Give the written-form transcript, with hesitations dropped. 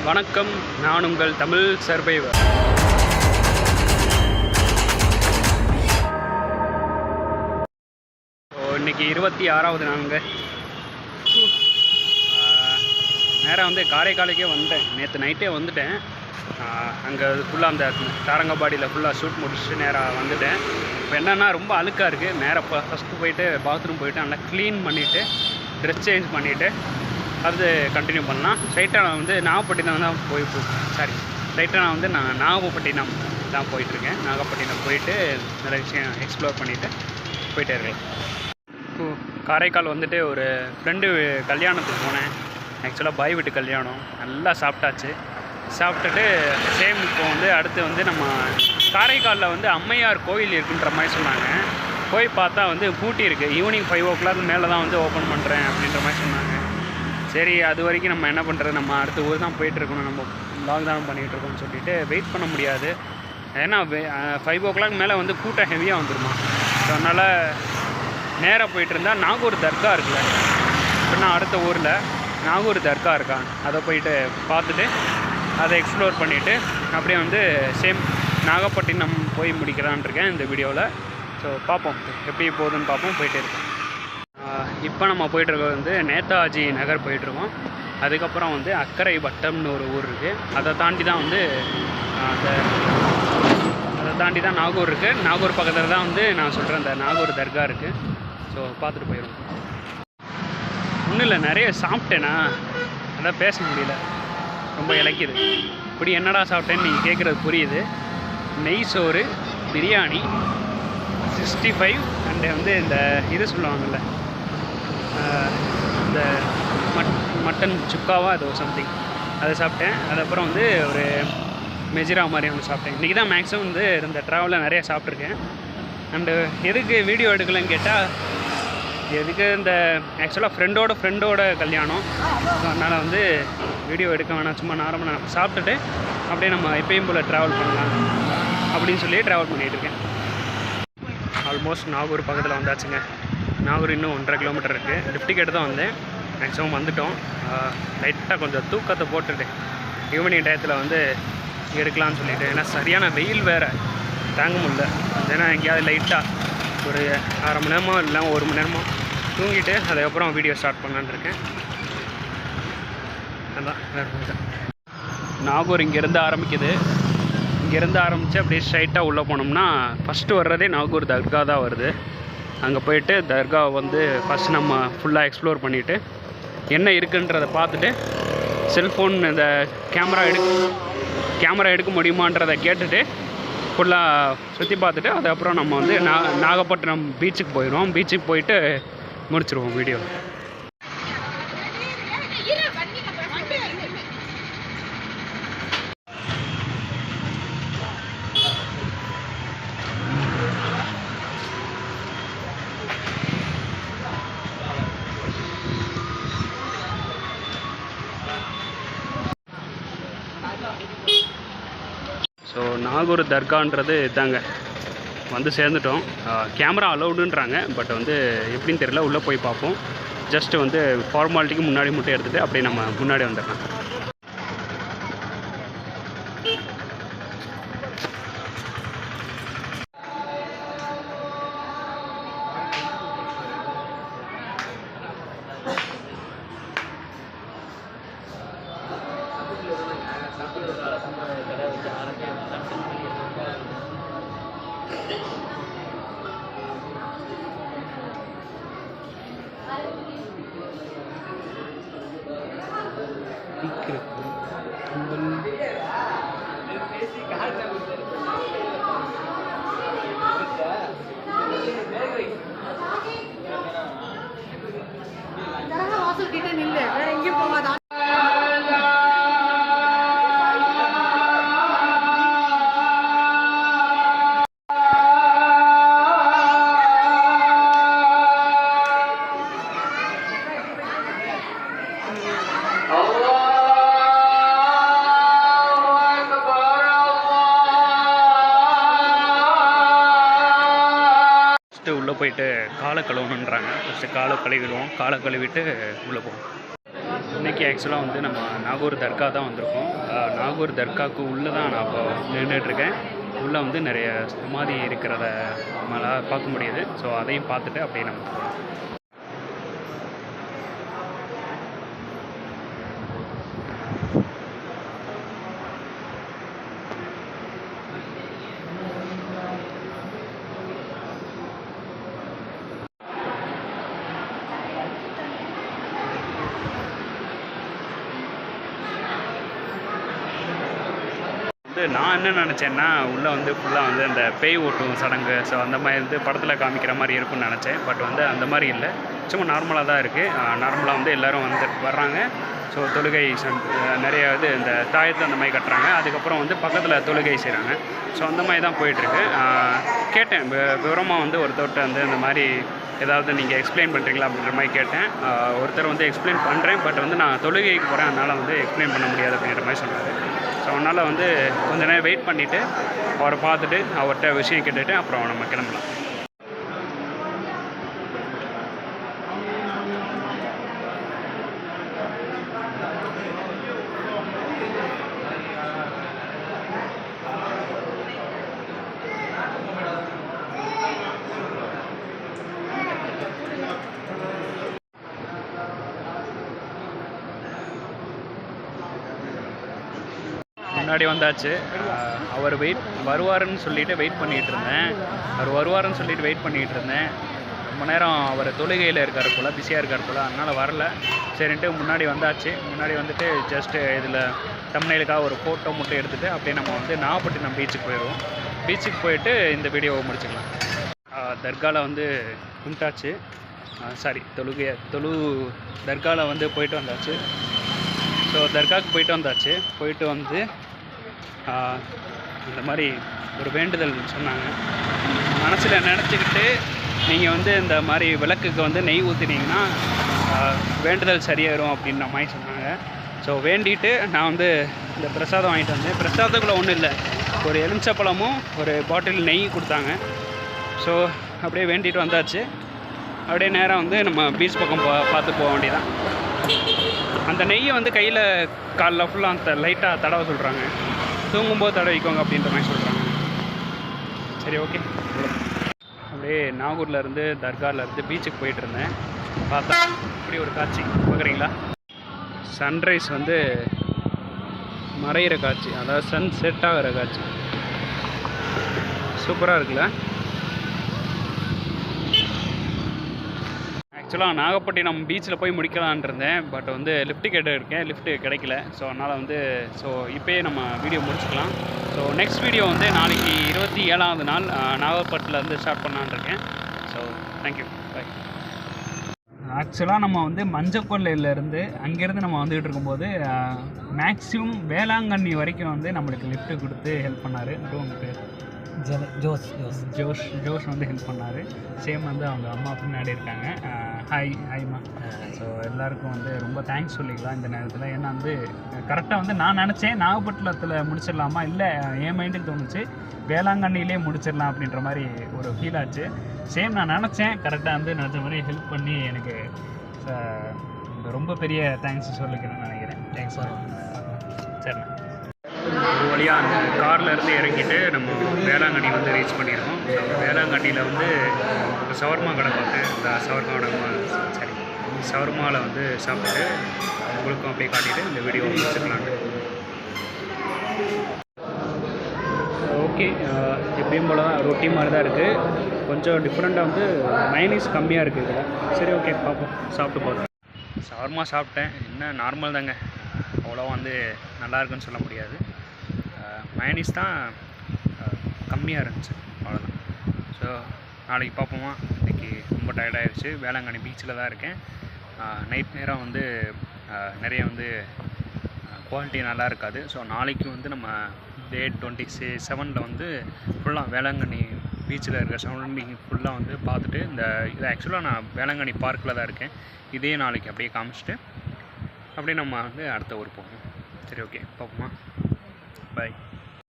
வணக்கம், நான் உங்கள் தமிழ் சர்வைவர். இன்னைக்கு 26வது நாளுங்க. நேராக வந்து காரைக்காலுக்கே வந்துட்டேன். நேற்று நைட்டே வந்துட்டேன். அங்கே ஃபுல்லாக அந்த தாரங்கபாடியில் ஃபுல்லாக ஷூட் முடிச்சுட்டு நேராக வந்துட்டேன். இப்போ என்னென்னா ரொம்ப அழுக்காக இருக்குது. நேராக ஃபஸ்ட்டு போயிட்டு பாத்ரூம் போயிட்டு நல்லா க்ளீன் பண்ணிவிட்டு ட்ரெஸ் சேஞ்ச் பண்ணிவிட்டு அது கண்டினியூ பண்ணலாம். ஸ்ட்ரைட்டாக நான் வந்து நாகப்பட்டினம் தான் ஸ்ட்ரைட்டாக நான் வந்து நாகப்பட்டினம் தான் போயிட்டுருக்கேன். நாகப்பட்டினம் போயிட்டு நிறைய விஷயம் எக்ஸ்ப்ளோர் பண்ணிவிட்டு போயிட்டே இருக்கலாம். காரைக்கால் வந்துட்டு ஒரு ஃப்ரெண்டு கல்யாணத்துக்கு போனேன். ஆக்சுவலாக பாய் வீட்டு கல்யாணம். நல்லா சாப்பிட்டுட்டு சேம் இப்போ வந்து அடுத்து வந்து நம்ம காரைக்காலில் வந்து அம்மையார் கோயில் இருக்குன்ற மாதிரி சொன்னாங்க. போய் பார்த்தா வந்து பூட்டி இருக்குது. ஈவினிங் 5 o'clock மேலே தான் வந்து ஓப்பன் பண்ணுறேன் அப்படின்ற மாதிரி சொன்னாங்க. சரி, அது வரைக்கும் நம்ம என்ன பண்ணுறது, நம்ம அடுத்த ஊர் தான் போயிட்டுருக்கணும், நம்ம லாக்டவுன் பண்ணிகிட்ருக்கோம்னு சொல்லிட்டு வெயிட் பண்ண முடியாது. ஏன்னா 5 o'clock மேலே வந்து கூட்டம் ஹெவியாக வந்துடுமா. ஸோ அதனால் நேராக போயிட்டு இருந்தால் நாகூர் தர்கா இருக்குல்ல, இப்போ நான் அடுத்த ஊரில் நாகூர் தர்கா இருக்கான், அதை போயிட்டு பார்த்துட்டு அதை எக்ஸ்ப்ளோர் பண்ணிவிட்டு அப்படியே வந்து சேம் நாகப்பட்டினம் போய் முடிக்கிறான் இருக்கேன் இந்த வீடியோவில். ஸோ பார்ப்போம் எப்படி போகுதுன்னு பார்ப்போம். போயிட்டே இருக்கோம். இப்போ நம்ம போயிட்டுருக்க வந்து நேதாஜி நகர் போயிட்டுருக்கோம். அதுக்கப்புறம் வந்து அக்கரை வட்டம்னு ஒரு ஊர் இருக்குது. அதை தாண்டி தான் வந்து நாகூர் இருக்குது. நாகூர் பக்கத்தில் தான் வந்து நான் சொல்கிறேன் அந்த நாகூர் தர்கா இருக்குது. ஸோ பார்த்துட்டு போயிடுவோம். ஒன்றும் இல்லை, நிறைய சாப்பிட்டேன்னா அதான் பேச முடியல, ரொம்ப இலக்கிது. இப்படி என்னடா சாப்பிட்டேன்னு நீங்கள் கேட்குறது புரியுது. நெய் சோறு, பிரியாணி, 65 அண்டு வந்து இந்த இது சொல்லுவாங்கள்ல, இந்த மட்டன் சுக்காவா ஏதோ சம்திங், அதை சாப்பிட்டேன். அதுக்கப்புறம் வந்து ஒரு மெஜிரா மாதிரி ஒன்று சாப்பிட்டேன். இன்றைக்கி தான் மேக்ஸிமம் வந்து இந்த ட்ராவலில் நிறையா சாப்பிட்ருக்கேன். அண்டு எதுக்கு வீடியோ எடுக்கலைன்னு கேட்டால், எதுக்கு இந்த ஆக்சுவலாக ஃப்ரெண்டோட கல்யாணம். ஸோ அதனால் வந்து வீடியோ எடுக்க வேணாம், சும்மா நார்மலாக சாப்பிட்டுட்டு அப்படியே நம்ம எப்பயும் போல் ட்ராவல் பண்ணலாம் அப்படின்னு சொல்லி ட்ராவல் பண்ணிகிட்ருக்கேன். ஆல்மோஸ்ட் நாகூர் பக்கத்தில் வந்தாச்சுங்க. நாகூர் இன்னும் 1.5 கிலோமீட்டர் இருக்குது. லிஃப்ட் கேட்டு தான் வந்தேன். மேக்ஸிமம் வந்துவிட்டோம். லைட்டாக கொஞ்சம் தூக்கத்தை போட்டுட்டு ஈவினிங் டயத்தில் வந்து எடுக்கலான்னு சொல்லிவிட்டு, ஏன்னா சரியான வெயில் வேறு தாங்க முடியல. ஏன்னா எங்கேயாவது லைட்டாக ஒரு 1/2 மணி நேரமோ இல்லை 1 மணி நேரமோ தூங்கிட்டு அதுக்கப்புறம் வீடியோ ஸ்டார்ட் பண்ணலான்னு இருக்கேன். அதான் வேறு நாகூர் இங்கேருந்து ஆரம்பிக்குது. இங்கேருந்து ஆரம்பித்து அப்படியே ஸ்ட்ரைட்டாக உள்ளே போனோம்னா ஃபஸ்ட்டு வர்றதே நாகூர் தர்கா தான் வருது. அங்கே போயிட்டு தர்கா வந்து ஃபஸ்ட் நம்ம ஃபுல்லாக எக்ஸ்ப்ளோர் பண்ணிவிட்டு என்ன இருக்குன்றதை பார்த்துட்டு செல்ஃபோன் இந்த கேமரா எடுக்க முடியுமான்றதை கேட்டுட்டு ஃபுல்லாக சுற்றி பார்த்துட்டு அதுக்கப்புறம் நம்ம வந்து நாகப்பட்டினம் பீச்சுக்கு போயிடுவோம். பீச்சுக்கு போயிட்டு முடிச்சிடுவோம் வீடியோ. ஸோ நாகூர் தர்கான்றது தாங்க, வந்து சேர்ந்துட்டோம். கேமரா அலௌடுன்றாங்க, பட் வந்து எப்படின்னு தெரியல. உள்ளே போய் பார்ப்போம். ஜஸ்ட்டு வந்து ஃபார்மாலிட்டிக்கு முன்னாடி மட்டும் எடுத்துகிட்டு அப்படியே நம்ம முன்னாடி வந்துடலாம். உள்ளே போயிட்டு காலை கழுவணுன்றாங்க. ஃபஸ்ட்டு காலை கழுவிடுவோம். காலை கழுவிட்டு உள்ளே போவோம். இன்றைக்கி இன்றைக்கி ஆக்சுவலாக வந்து நம்ம நாகூர் தர்கா தான் வந்திருக்கோம். நாகூர் தர்காவுக்கு உள்ளே தான் நான் இப்போ நின்றுட்டுருக்கேன். உள்ளே வந்து நிறைய சமாதி இருக்கிறத நம்மளால் பார்க்க முடியுது. ஸோ அதையும் பார்த்துட்டு அப்படியே நம்ம போகலாம். நான் என்ன நினச்சேன்னா உள்ளே வந்து ஃபுல்லாக வந்து அந்த பேய் ஓட்டும் சடங்கு, ஸோ அந்த மாதிரி வந்து படத்தில் காமிக்கிற மாதிரி இருக்கும்னு நினச்சேன். பட் வந்து அந்த மாதிரி இல்லை, சும்மா நார்மலாக தான் இருக்குது. நார்மலாக வந்து எல்லோரும் வந்து வர்றாங்க. ஸோ தொழுகை நிறைய இது இந்த தாயத்தை அந்த மாதிரி கட்டுறாங்க. அதுக்கப்புறம் வந்து பக்கத்தில் தொழுகை செய்கிறாங்க. ஸோ அந்த மாதிரி தான் போயிட்டுருக்கு. கேட்டேன் விவரமாக வந்து ஒருத்தர்கிட்ட வந்து இந்த மாதிரி ஏதாவது நீங்கள் எக்ஸ்பிளைன் பண்ணுறீங்களா அப்படின்ற மாதிரி கேட்டேன். ஒருத்தர் வந்து எக்ஸ்பிளைன் பண்ணுறேன், பட் வந்து நான் தொழுகைக்கு போகிறேன், அதனால் வந்து எக்ஸ்பிளைன் பண்ண முடியாது அப்படின்ற மாதிரி சொன்னார். ஸோ அதனால் வந்து கொஞ்ச நேரம் வெயிட் பண்ணிவிட்டு அவரை பார்த்துட்டு அவர்கிட்ட விஷயம் கேட்டுட்டு அப்புறம் நம்ம கிளம்பலாம். முன்னாடி வந்தாச்சு. அவர் வருவாருன்னு சொல்லிட்டு வெயிட் பண்ணிகிட்டு இருந்தேன். ரொம்ப நேரம் அவர் தொழுகையில் இருக்கார் போல், பிஸியாக இருக்கார் போல், அதனால் வரல. சரின்ட்டு முன்னாடி வந்தாச்சு. முன்னாடி வந்துட்டு ஜஸ்ட்டு இதில் தம்ப்நெயிலுக்காக ஒரு ஃபோட்டோ மட்டும் எடுத்துகிட்டு அப்படியே நம்ம வந்து நாகப்பட்டினம் பீச்சுக்கு போயிடுவோம். பீச்சுக்கு போயிட்டு இந்த வீடியோவை முடிச்சுக்கலாம். தர்காவில் வந்து கும்பிட்டாச்சு. தர்காவில் வந்து போயிட்டு வந்தாச்சு. ஸோ தர்காவுக்கு போயிட்டு வந்து இந்த மாதிரி ஒரு வேண்டுதல் சொன்னாங்க. மனசில் நினச்சிக்கிட்டு நீங்கள் வந்து இந்த மாதிரி விளக்குக்கு வந்து நெய் ஊற்றினீங்கன்னா வேண்டுதல் சரியாயிரும் அப்படின்ற மாதிரி சொன்னாங்க. ஸோ வேண்டிட்டு நான் வந்து இந்த பிரசாதம் வாங்கிட்டு வந்தேன். பிரசாதத்துக்குள்ளே ஒன்றும் இல்லை, ஒரு எலுமிச்சப்பழமும் ஒரு பாட்டில் நெய் கொடுத்தாங்க. ஸோ அப்படியே வேண்டிட்டு வந்தாச்சு. அப்படியே நேராக வந்து நம்ம பீச் பக்கம் பார்த்து போக வேண்டியதான். அந்த நெய்யை வந்து கையில் காலில் ஃபுல்லாக அந்த லைட்டாக தடவை சொல்கிறாங்க. தூங்கும்போது தடவிக்கோங்க அப்படின்ற மாதிரி சொல்கிறாங்க. சரி, ஓகே. அப்படியே நாகூர்லேருந்து தர்காவிலேருந்து பீச்சுக்கு போயிட்டுருந்தேன். பார்த்தா இப்படி ஒரு காட்சி பார்க்குறீங்களா? சன்ரைஸ் வந்து மறையிற காட்சி, அதாவது சன் செட் ஆகிற காட்சி. சூப்பராக இருக்குல்ல? ஆக்சுவலாக நாகப்பட்டினம் பீச்சில் போய் முடிக்கலான் இருந்தேன். பட் வந்து லிஃப்ட்டு கேட்டிருக்கேன், லிஃப்ட்டு கிடைக்கல. ஸோ அதனால் வந்து இப்போயே நம்ம வீடியோ முடிச்சுக்கலாம். ஸோ நெக்ஸ்ட் வீடியோ வந்து நாளைக்கு 27ஆவது நாள் நாகப்பட்டினத்துலேருந்து ஸ்டார்ட் பண்ணலான் இருக்கேன். ஸோ தேங்க்யூ, பாய். ஆக்சுவலாக நம்ம வந்து மஞ்சக்கொல்லையிலேருந்து அங்கேருந்து நம்ம வந்துகிட்டு இருக்கும்போது மேக்ஸிமம் வேளாங்கண்ணி வரைக்கும் வந்து நம்மளுக்கு லிஃப்ட்டு கொடுத்து ஹெல்ப் பண்ணார். பேர் ஜோஷ் வந்து ஹெல்ப் பண்ணார். சேம் வந்து அவங்க அம்மா பின்னாடி இருக்காங்க. ஹாய்மா. ஸோ எல்லாருக்கும் வந்து ரொம்ப தேங்க்ஸ் சொல்லிக்கலாம் இந்த நேரத்தில். ஏன்னா வந்து கரெக்டாக வந்து நான் நினச்சேன் நாகப்பட்டினத்தில் முடிச்சிடலாமா, இல்லை என் மைண்டுக்கு தோணுச்சு வேளாங்கண்ணிலே முடிச்சிடலாம் அப்படின்ற மாதிரி ஒரு ஃபீல் ஆச்சு. சேம் நான் நினச்சேன், கரெக்டாக வந்து நினச்ச மாதிரி ஹெல்ப் பண்ணி எனக்கு ரொம்ப பெரிய தேங்க்ஸ் சொல்லிக்கிறேன்னு நினைக்கிறேன். தேங்க்ஸ். சரிண்ணா. ஒரு வழியாக அந்த காரில் இருந்து இறங்கிட்டு நம்ம வேளாங்கண்ணி வந்து ரீச் பண்ணியிருக்கோம். வேளாங்கண்ணியில் வந்து சவர்மா கடை பார்த்து இந்த சவர்மாவில் வந்து சாப்பிட்டு உங்களுக்கும் அப்படியே காட்டிட்டு இந்த வீடியோ முடிச்சுக்கலான்னு. ஓகே, எப்பயும் போல தான் ரொட்டி மாதிரி தான் இருக்குது. கொஞ்சம் டிஃப்ரெண்ட்டாக வந்து மைனஸ் கம்மியாக இருக்குது இதில். சரி, ஓகே, பார்ப்போம். சாப்பிட்டு போகிறேன். சவர்மா சாப்பிட்டேன். என்ன நார்மல் தாங்க, அவ்வளோ வந்து நல்லா இருக்குன்னு சொல்ல முடியாது. மைனஸ் தான் கம்மியாக இருந்துச்சு, அவ்வளோதான். ஸோ நாளைக்கு பார்ப்போமா. இன்றைக்கி ரொம்ப டயர்டாகிடுச்சு. வேளாங்கண்ணி பீச்சில் தான் இருக்கேன். நைட் நேரம் வந்து நிறைய வந்து குவாலிட்டி நல்லா இருக்காது. ஸோ நாளைக்கு வந்து நம்ம டே 27 வந்து ஃபுல்லாக வேளாங்கண்ணி பீச்சில் இருக்க சரௌண்டிங் ஃபுல்லாக வந்து பார்த்துட்டு இது ஆக்சுவலாக நான் வேளாங்கண்ணி பார்க்கில் தான் இருக்கேன். இதே நாளைக்கு அப்படியே காமிச்சிட்டு அப்படியே நம்ம வந்து அடுத்த ஊர் போகணும். சரி, ஓகே, பார்ப்போமா. பாய்.